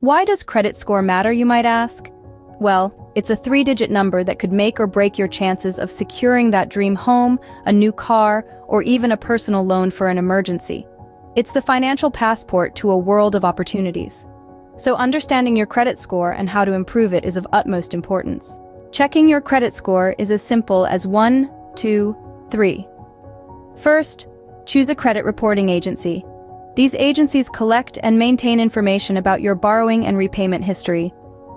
Why does credit score matter, you might ask? Well, it's a 3-digit number that could make or break your chances of securing that dream home, a new car, or even a personal loan for an emergency. It's the financial passport to a world of opportunities. So understanding your credit score and how to improve it is of utmost importance. Checking your credit score is as simple as 1, 2, 3. First, choose a credit reporting agency. These agencies collect and maintain information about your borrowing and repayment history.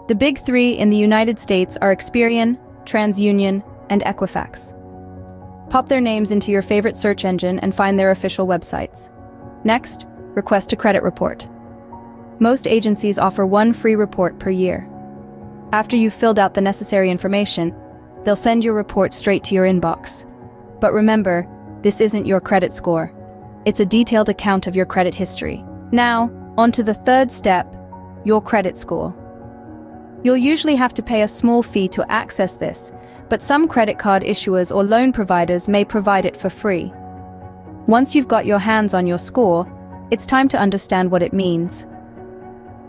The big 3 in the United States are Experian, TransUnion, and Equifax. Pop their names into your favorite search engine and find their official websites. Next, request a credit report. Most agencies offer one free report per year. After you've filled out the necessary information, they'll send your report straight to your inbox. But remember, this isn't your credit score. It's a detailed account of your credit history. Now, on to the third step, your credit score. You'll usually have to pay a small fee to access this, but some credit card issuers or loan providers may provide it for free. Once you've got your hands on your score, it's time to understand what it means.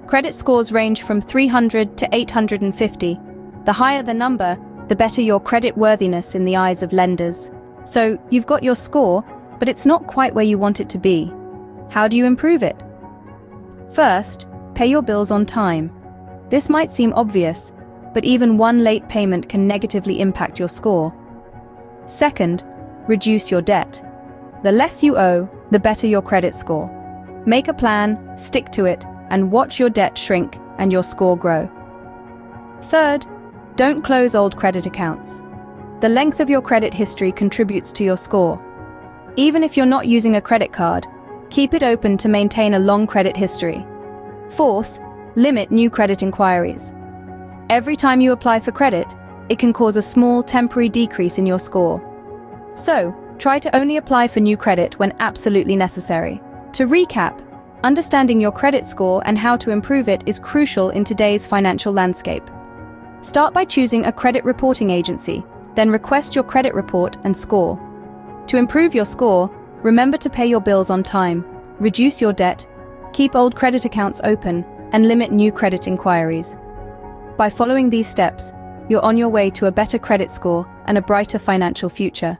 Credit scores range from 300 to 850. The higher the number, the better your credit worthiness in the eyes of lenders. So, you've got your score, but it's not quite where you want it to be. How do you improve it? First, pay your bills on time. This might seem obvious, but even one late payment can negatively impact your score. Second, reduce your debt. The less you owe, the better your credit score. Make a plan, stick to it, and watch your debt shrink and your score grow. Third, don't close old credit accounts. The length of your credit history contributes to your score. Even if you're not using a credit card, keep it open to maintain a long credit history. Fourth, limit new credit inquiries. Every time you apply for credit, it can cause a small temporary decrease in your score. So, try to only apply for new credit when absolutely necessary. To recap, understanding your credit score and how to improve it is crucial in today's financial landscape. Start by choosing a credit reporting agency, then request your credit report and score. To improve your score, remember to pay your bills on time, reduce your debt, keep old credit accounts open, and limit new credit inquiries. By following these steps, you're on your way to a better credit score and a brighter financial future.